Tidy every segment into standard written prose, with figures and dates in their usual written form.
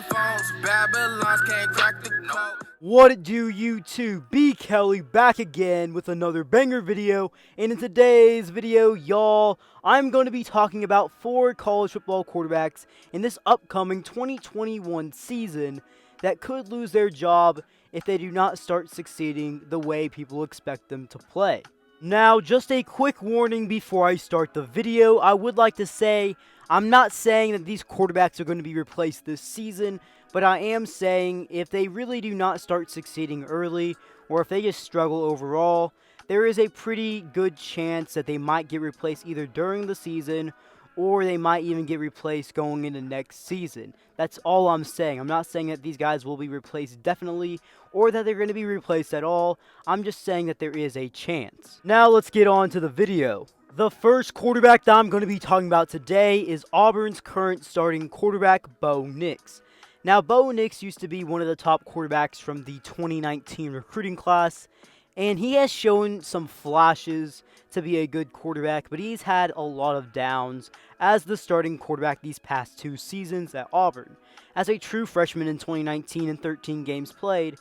Flip-hand phones, Babylons can't crack the code. What it do, YouTube? B. Kelly back again with another banger video, and in today's video, y'all, I'm going to be talking about 4 college football quarterbacks in this upcoming 2021 season that could lose their job if they do not start succeeding the way people expect them to play. Now, just a quick warning before I start the video, I would like to say, I'm not saying that these quarterbacks are going to be replaced this season, but I am saying if they really do not start succeeding early, or if they just struggle overall, there is a pretty good chance that they might get replaced either during the season, or they might even get replaced going into next season. That's all I'm saying. I'm not saying that these guys will be replaced definitely, or that they're going to be replaced at all. I'm just saying that there is a chance. Now let's get on to the video. The first quarterback that I'm going to be talking about today is Auburn's current starting quarterback, Bo Nix. Now, Bo Nix used to be one of the top quarterbacks from the 2019 recruiting class, and he has shown some flashes to be a good quarterback, but he's had a lot of downs as the starting quarterback these past 2 seasons at Auburn. As a true freshman in 2019 and 13 games played,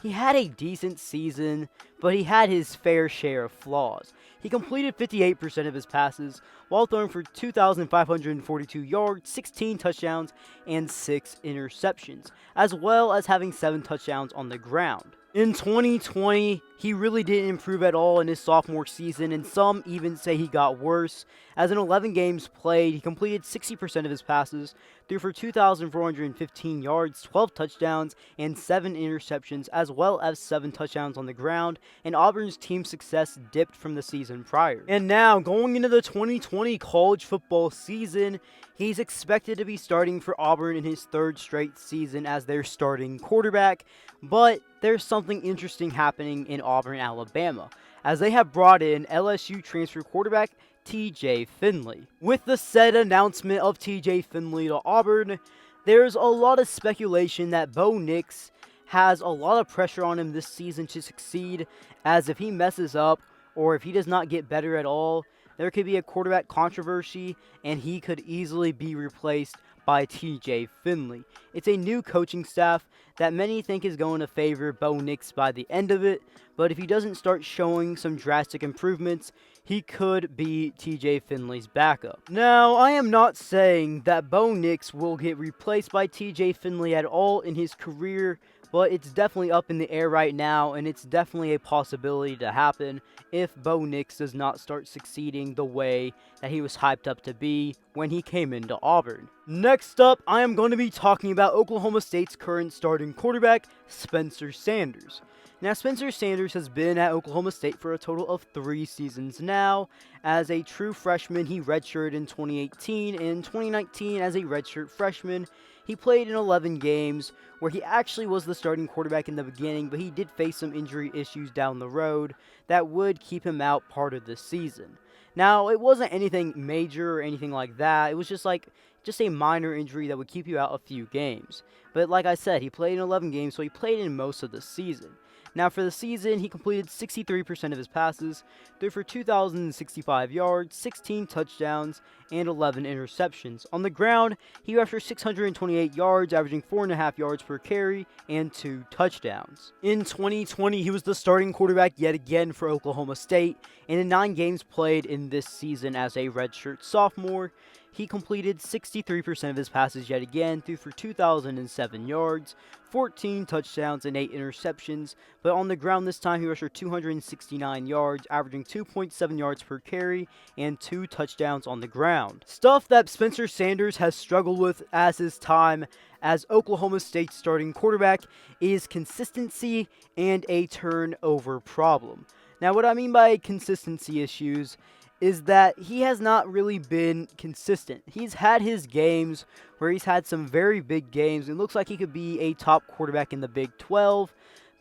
he had a decent season, but he had his fair share of flaws. He completed 58% of his passes while throwing for 2,542 yards, 16 touchdowns, and 6 interceptions, as well as having 7 touchdowns on the ground. In 2020, he really didn't improve at all in his sophomore season, and some even say he got worse, as in 11 games played, he completed 60% of his passes, threw for 2,415 yards, 12 touchdowns, and 7 interceptions, as well as 7 touchdowns on the ground, and Auburn's team success dipped from the season prior. And now, going into the 2020 college football season, he's expected to be starting for Auburn in his 3rd straight season as their starting quarterback, but there's something interesting happening in Auburn, Alabama, as they have brought in LSU transfer quarterback TJ Finley. With the said announcement of TJ Finley to Auburn, there's a lot of speculation that Bo Nix has a lot of pressure on him this season to succeed, as if he messes up or if he does not get better at all, there could be a quarterback controversy and he could easily be replaced by TJ Finley. It's a new coaching staff that many think is going to favor Bo Nix by the end of it, but if he doesn't start showing some drastic improvements, he could be TJ Finley's backup. Now, I am not saying that Bo Nix will get replaced by TJ Finley at all in his career, but it's definitely up in the air right now, and it's definitely a possibility to happen if Bo Nix does not start succeeding the way that he was hyped up to be when he came into Auburn. Next up, I am going to be talking about Oklahoma State's current starting quarterback, Spencer Sanders. Now, Spencer Sanders has been at Oklahoma State for a total of 3 seasons now. As a true freshman, he redshirted in 2018, and in 2019, as a redshirt freshman, he played in 11 games, where he actually was the starting quarterback in the beginning, but he did face some injury issues down the road that would keep him out part of the season. Now, it wasn't anything major or anything like that. It was just a minor injury that would keep you out a few games. But like I said, he played in 11 games, so he played in most of the season. Now, for the season, he completed 63% of his passes, threw for 2,065 yards, 16 touchdowns, and 11 interceptions. On the ground, he rushed for 628 yards, averaging 4.5 yards per carry, and 2 touchdowns. In 2020, he was the starting quarterback yet again for Oklahoma State, and in 9 games played in this season as a redshirt sophomore, he completed 63% of his passes yet again, threw for 2,007 yards, 14 touchdowns, and 8 interceptions, but on the ground this time he rushed for 269 yards, averaging 2.7 yards per carry, and 2 touchdowns on the ground. Stuff that Spencer Sanders has struggled with as his time as Oklahoma State's starting quarterback is consistency and a turnover problem. Now, what I mean by consistency issues is that he has not really been consistent. He's had his games where he's had some very big games. It looks like he could be a top quarterback in the Big 12,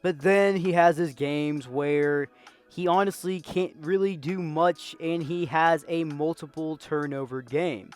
but then he has his games where he honestly can't really do much and he has a multiple turnover game.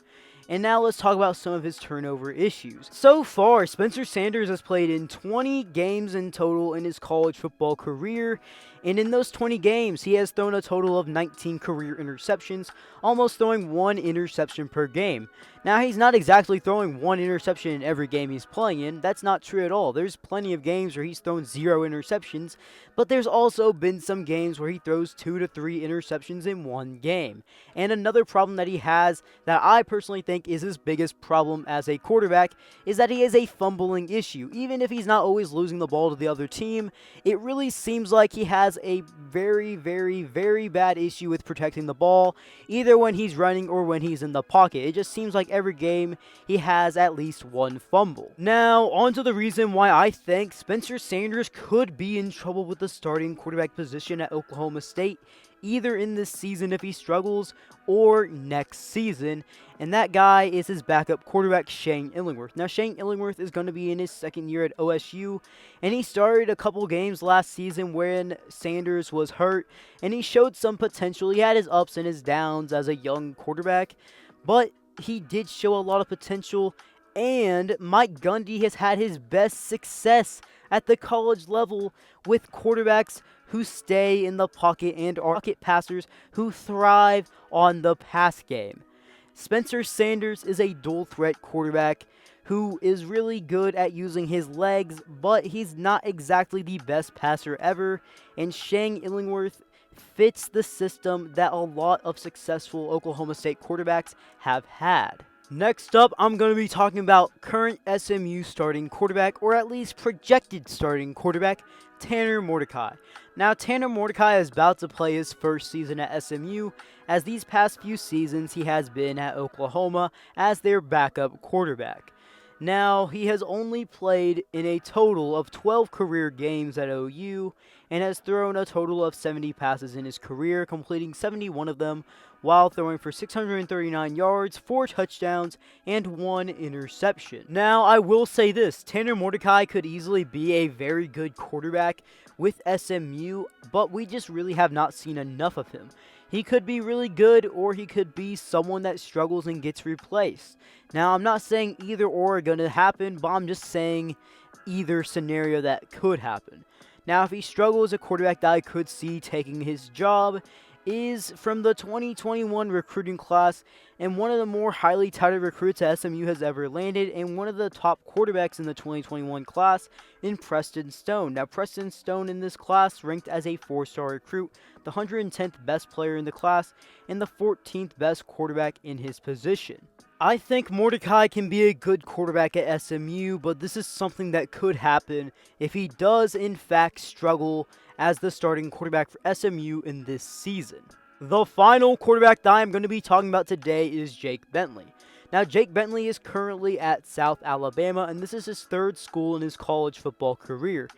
And now let's talk about some of his turnover issues. So far, Spencer Sanders has played in 20 games in total in his college football career, And in those 20 games, he has thrown a total of 19 career interceptions, almost throwing 1 interception per game. Now, he's not exactly throwing 1 interception in every game he's playing in. That's not true at all. There's plenty of games where he's thrown 0 interceptions, but there's also been some games where he throws 2 to 3 interceptions in one game. And another problem that he has, that I personally think is his biggest problem as a quarterback, is that he has a fumbling issue. Even if he's not always losing the ball to the other team, it really seems like he has a very, very, very bad issue with protecting the ball, either when he's running or when he's in the pocket. It just seems like every game he has at least 1 fumble. Now, on to the reason why I think Spencer Sanders could be in trouble with the starting quarterback position at Oklahoma State, either in this season if he struggles or next season, and that guy is his backup quarterback, Shane Illingworth. Now, Shane Illingworth is going to be in his second year at OSU, and he started a couple games last season when Sanders was hurt, and he showed some potential. He had his ups and his downs as a young quarterback, but he did show a lot of potential, and Mike Gundy has had his best success at the college level with quarterbacks who stay in the pocket and are pocket passers who thrive on the pass game. Spencer Sanders is a dual threat quarterback who is really good at using his legs, but he's not exactly the best passer ever, and Shane Illingworth fits the system that a lot of successful Oklahoma State quarterbacks have had. Next up, I'm going to be talking about current SMU starting quarterback, or at least projected starting quarterback, Tanner Mordecai. Now, Tanner Mordecai is about to play his first season at SMU, as these past few seasons he has been at Oklahoma as their backup quarterback. Now, he has only played in a total of 12 career games at OU, and has thrown a total of 70 passes in his career, completing 71 of them, while throwing for 639 yards, 4 touchdowns, and 1 interception. Now, I will say this, Tanner Mordecai could easily be a very good quarterback with SMU, but we just really have not seen enough of him. He could be really good, or he could be someone that struggles and gets replaced. Now, I'm not saying either or are going to happen, but I'm just saying either scenario that could happen. Now, if he struggles, a quarterback that I could see taking his job is from the 2021 recruiting class, and one of the more highly touted recruits that SMU has ever landed, and one of the top quarterbacks in the 2021 class in Preston Stone. Now, Preston Stone in this class ranked as a 4-star recruit, the 110th best player in the class, and the 14th best quarterback in his position. I think Mordecai can be a good quarterback at SMU, but this is something that could happen if he does in fact struggle as the starting quarterback for SMU in this season. The final quarterback that I'm going to be talking about today is Jake Bentley. Now, Jake Bentley is currently at South Alabama, and this is his 3rd school in his college football career.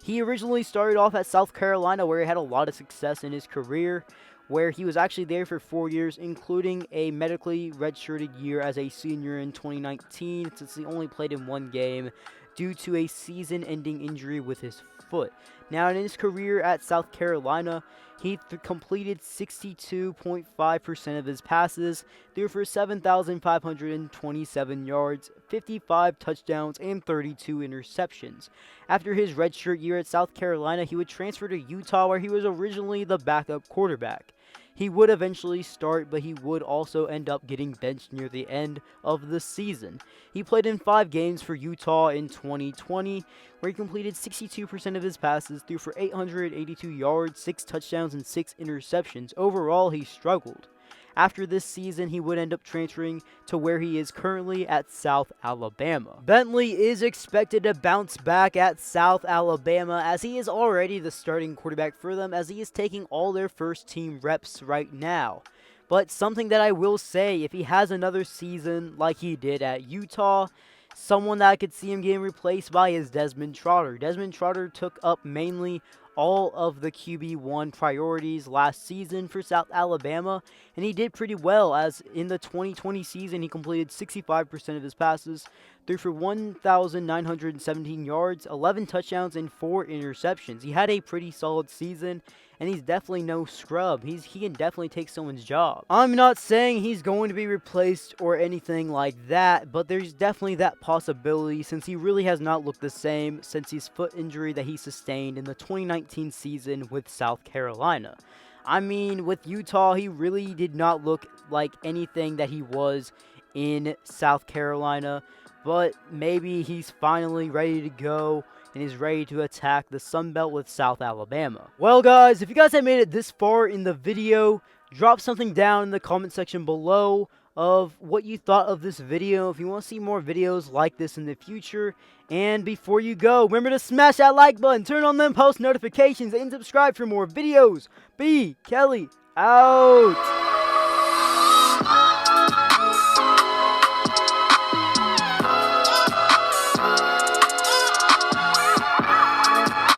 He originally started off at South Carolina, where he had a lot of success in his career, where he was actually there for 4 years, including a medically redshirted year as a senior in 2019, since he only played in 1 game due to a season-ending injury with his foot. Now, in his career at South Carolina, he completed 62.5% of his passes, threw for 7,527 yards, 55 touchdowns, and 32 interceptions. After his redshirt year at South Carolina, he would transfer to Utah, where he was originally the backup quarterback. He would eventually start, but he would also end up getting benched near the end of the season. He played in 5 games for Utah in 2020, where he completed 62% of his passes, threw for 882 yards, 6 touchdowns, and 6 interceptions. Overall, he struggled. After this season, he would end up transferring to where he is currently at South Alabama. Bentley is expected to bounce back at South Alabama, as he is already the starting quarterback for them, as he is taking all their first team reps right now. But something that I will say, if he has another season like he did at Utah, someone that I could see him getting replaced by is Desmond Trotter. Desmond Trotter took up mainly all of the QB1 priorities last season for South Alabama, and he did pretty well, as in the 2020 season he completed 65% of his passes, threw for 1,917 yards, 11 touchdowns, and 4 interceptions. He had a pretty solid season, and he's definitely no scrub. He can definitely take someone's job. I'm not saying he's going to be replaced or anything like that, but there's definitely that possibility since he really has not looked the same since his foot injury that he sustained in the 2019 season with South Carolina. I mean, with Utah, he really did not look like anything that he was in South Carolina, but maybe he's finally ready to go and is ready to attack the Sun Belt with South Alabama. Well, guys, if you guys have made it this far in the video, drop something down in the comment section below of what you thought of this video, if you want to see more videos like this in the future. And before you go, remember to smash that like button, turn on them post notifications, and subscribe for more videos. B. Kelly out.